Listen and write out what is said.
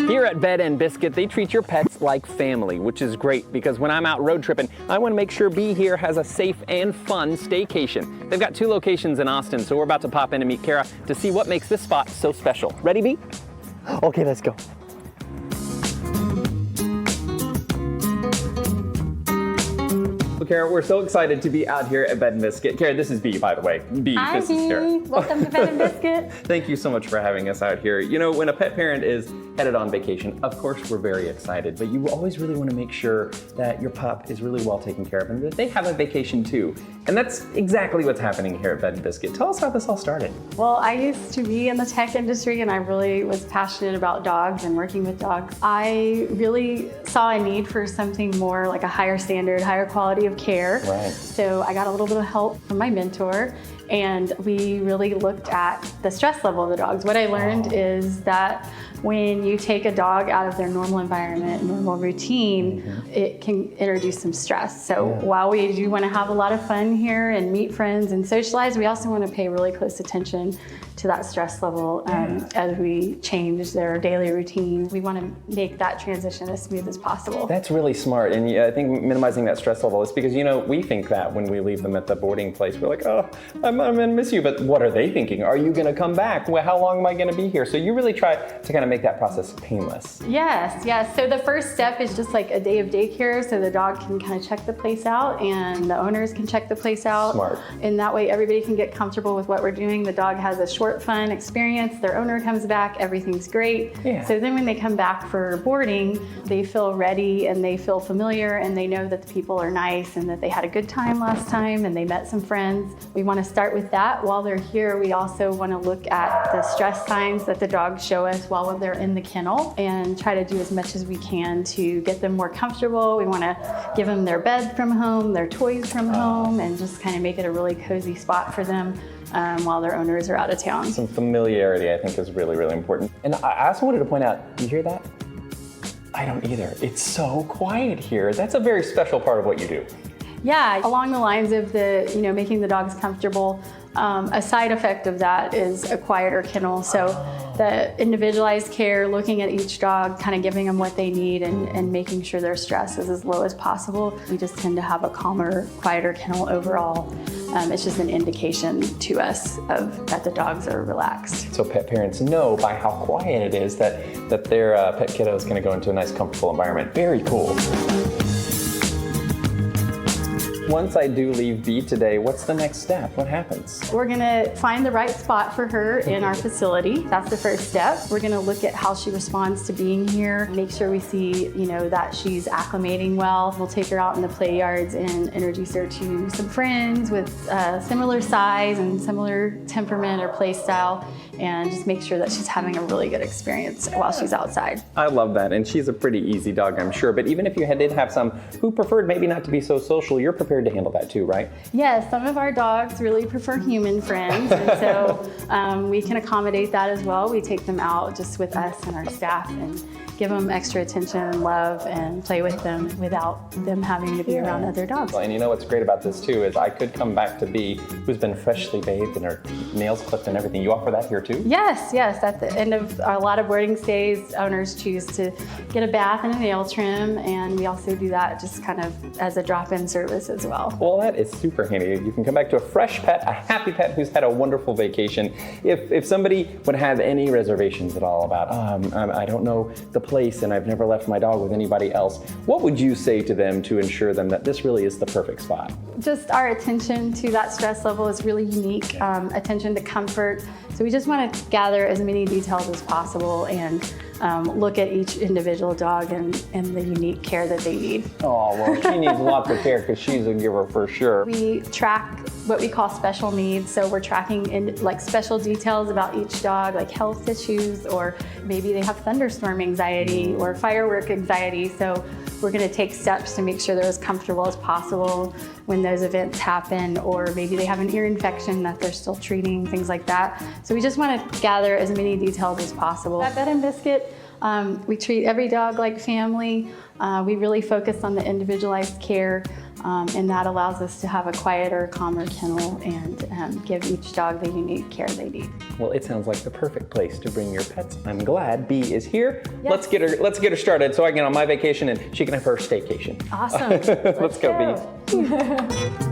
Here at Bed Biscuit, they treat your pets like family, which is great because when I'm out road tripping, I want to make sure Bee here has a safe and fun staycation. They've got 2 locations in Austin, so we're about to pop in and meet Kara to see what makes this spot so special. Ready, Bee? Okay, let's go. Kara, we're so excited to be out here at Bed Biscuit. Kara, this is Bee, by the way. Bee, Hi, this is Kara. Welcome to Bed Biscuit. Thank you so much for having us out here. You know, when a pet parent is headed on vacation, of course we're very excited, but you always really want to make sure that your pup is really well taken care of and that they have a vacation too. And that's exactly what's happening here at Bed Biscuit. Tell us how this all started. Well, I used to be in the tech industry and I really was passionate about dogs and working with dogs. I really saw a need for something more like a higher standard, higher quality of care. Right. So I got a little bit of help from my mentor and we really looked at the stress level of the dogs. What I learned is that when you take a dog out of their normal environment, normal routine, it can introduce some stress. So while we do want to have a lot of fun here and meet friends and socialize, we also want to pay really close attention to that stress level as we change their daily routine. We want to make that transition as smooth as possible. That's really smart, and I think minimizing that stress level is because, you know, we think that when we leave them at the boarding place, we're like, oh, I'm gonna miss you, but what are they thinking? Are you gonna come back? Well, how long am I gonna be here? So you really try to kind of make that process painless. Yes. So the first step is just like a day of daycare, so the dog can kind of check the place out and the owners can check the place out. Smart. And that way everybody can get comfortable with what we're doing. The dog has a short, fun experience. Their owner comes back, everything's great. Yeah. So then when they come back for boarding, they feel ready and they feel familiar and they know that the people are nice and that they had a good time last time and they met some friends. We want to start with that. While they're here, we also want to look at the stress signs that the dogs show us while they're in the kennel and try to do as much as we can to get them more comfortable. We want to give them their bed from home, their toys from home, and just kind of make it a really cozy spot for them while their owners are out of town. Some familiarity, I think, is really, really important. And I also wanted to point out, do you hear that? I don't either. It's so quiet here. That's a very special part of what you do. Yeah, along the lines of making the dogs comfortable, a side effect of that is a quieter kennel. So the individualized care, looking at each dog, kind of giving them what they need and making sure their stress is as low as possible. We just tend to have a calmer, quieter kennel overall. It's just an indication to us that the dogs are relaxed. So pet parents know by how quiet it is that their pet kiddo is going to go into a nice, comfortable environment. Very cool. Once I do leave Bee today, what's the next step? What happens? We're gonna find the right spot for her in our facility. That's the first step. We're gonna look at how she responds to being here, make sure we see, that she's acclimating well. We'll take her out in the play yards and introduce her to some friends with similar size and similar temperament or play style, and just make sure that she's having a really good experience while she's outside. I love that, and she's a pretty easy dog, I'm sure. But even if you did have some who preferred maybe not to be so social, you're prepared to handle that too, right? Yes, some of our dogs really prefer human friends, and so we can accommodate that as well. We take them out just with us and our staff and give them extra attention and love and play with them without them having to be around other dogs. And you know what's great about this too is I could come back to Bee, who's been freshly bathed and her nails clipped and everything. You offer that here too? Yes. At the end of a lot of boarding stays, owners choose to get a bath and a nail trim, and we also do that just kind of as a drop-in service as well. Well, that is super handy. You can come back to a fresh pet, a happy pet who's had a wonderful vacation. If somebody would have any reservations at all about, I don't know the place and I've never left my dog with anybody else, what would you say to them to ensure them that this really is the perfect spot? Just our attention to that stress level is really unique, attention to comfort. So we just want to gather as many details as possible and look at each individual dog and the unique care that they need. Oh, well, she needs lots of care because she's a giver for sure. We track what we call special needs. So we're tracking special details about each dog, like health issues, or maybe they have thunderstorm anxiety or firework anxiety. So we're going to take steps to make sure they're as comfortable as possible when those events happen, or maybe they have an ear infection that they're still treating, things like that. So we just want to gather as many details as possible. At Bed Biscuit, we treat every dog like family. We really focus on the individualized care. And that allows us to have a quieter, calmer kennel and give each dog the unique care they need. Well, it sounds like the perfect place to bring your pets. I'm glad Bee is here. Yes. Let's get her started so I can get on my vacation and she can have her staycation. Awesome. Let's go, Bee.